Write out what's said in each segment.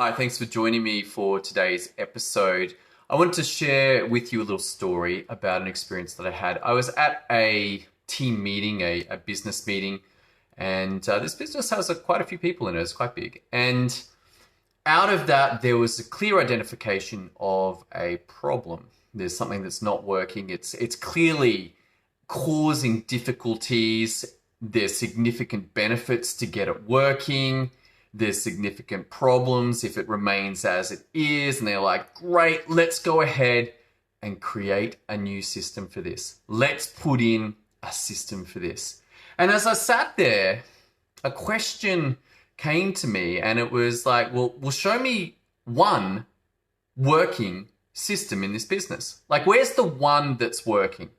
Hi, thanks for joining me for today's episode. I wanted to share with you a little story about an experience that I had. I was at a team meeting, a business meeting, and this business has quite a few people in it. It's quite big. And out of that, there was a clear identification of a problem. There's something that's not working. It's clearly causing difficulties. There's significant benefits to get it working. There's significant problems if it remains as it is. And they're like, great, let's go ahead and create a new system for this. Let's put in a system for this. And as I sat there, a question came to me and it was like, well, show me one working system in this business. Like, where's the one that's working?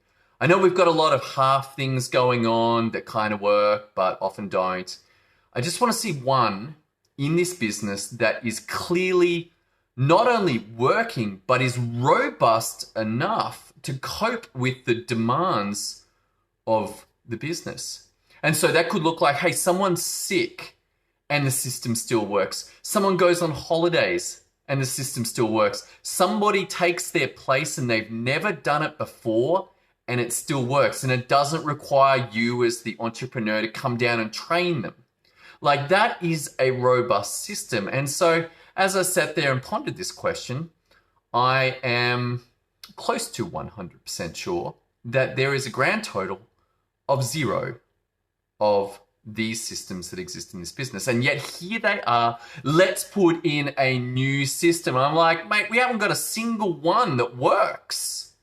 I know we've got a lot of half things going on that kind of work, but often don't. I just want to see one in this business that is clearly not only working, but is robust enough to cope with the demands of the business. And so that could look like, hey, someone's sick and the system still works. Someone goes on holidays and the system still works. Somebody takes their place and they've never done it before and it still works. And it doesn't require you as the entrepreneur to come down and train them. Like, that is a robust system. And so as I sat there and pondered this question, I am close to 100% sure that there is a grand total of 0 of these systems that exist in this business. And yet here they are. Let's put in a new system. And I'm like, mate, we haven't got a single one that works.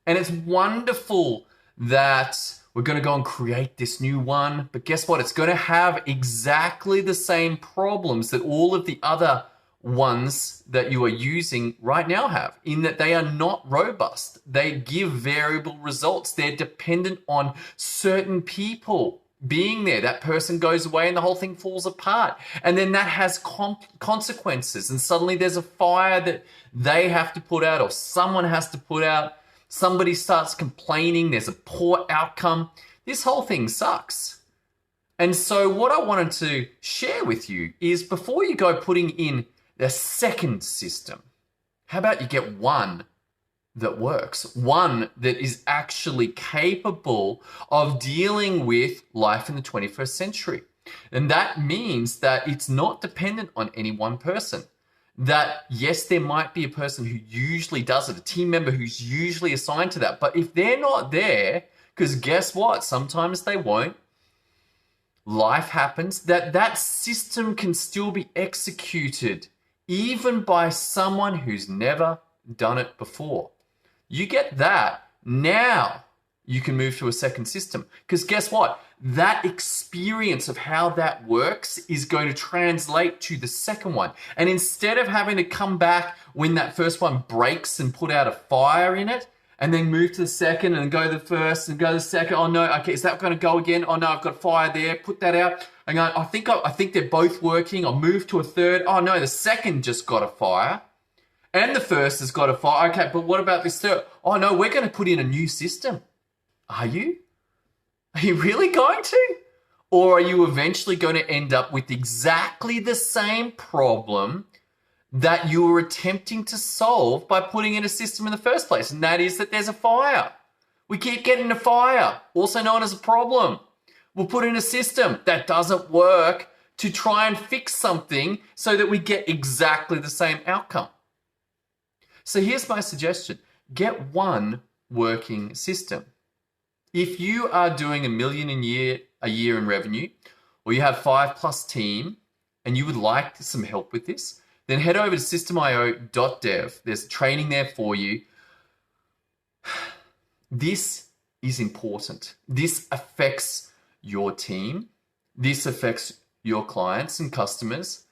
And it's wonderful that we're going to go and create this new one. But guess what? It's going to have exactly the same problems that all of the other ones that you are using right now have, in that they are not robust. They give variable results. They're dependent on certain people being there. That person goes away and the whole thing falls apart. And then that has consequences. And suddenly there's a fire that they have to put out or someone has to put out. Somebody starts complaining, there's a poor outcome. This whole thing sucks. And so what I wanted to share with you is, before you go putting in the second system, how about you get one that works? One that is actually capable of dealing with life in the 21st century. And that means that it's not dependent on any one person. That, yes, there might be a person who usually does it, a team member who's usually assigned to that. But if they're not there, because guess what? Sometimes they won't. Life happens. That system can still be executed even by someone who's never done it before. You get that. Now you can move to a second system. Because guess what? That experience of how that works is going to translate to the second one. And instead of having to come back when that first one breaks and put out a fire in it, and then move to the second and go to the first and go to the second, oh no, okay, is that going to go again? Oh no, I've got a fire there, put that out. And I think they're both working. I'll move to a third. Oh no, the second just got a fire. And the first has got a fire. Okay, but what about this third? Oh no, we're going to put in a new system. Are you? Are you really going to? Or are you eventually going to end up with exactly the same problem that you were attempting to solve by putting in a system in the first place? And that is that there's a fire. We keep getting a fire, also known as a problem. We'll put in a system that doesn't work to try and fix something so that we get exactly the same outcome. So here's my suggestion. Get one working system. If you are doing $1 million a year in revenue, or you have 5+ team, and you would like some help with this, then head over to systemio.dev. There's training there for you. This is important. This affects your team. This affects your clients and customers.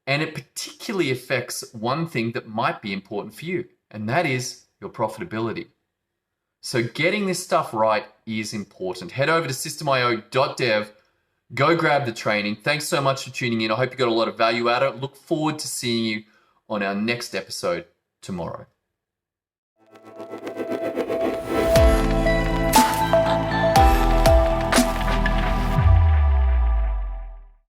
And it particularly affects one thing that might be important for you, and that is your profitability. So getting this stuff right is important. Head over to systemio.dev. Go grab the training. Thanks so much for tuning in. I hope you got a lot of value out of it. Look forward to seeing you on our next episode tomorrow.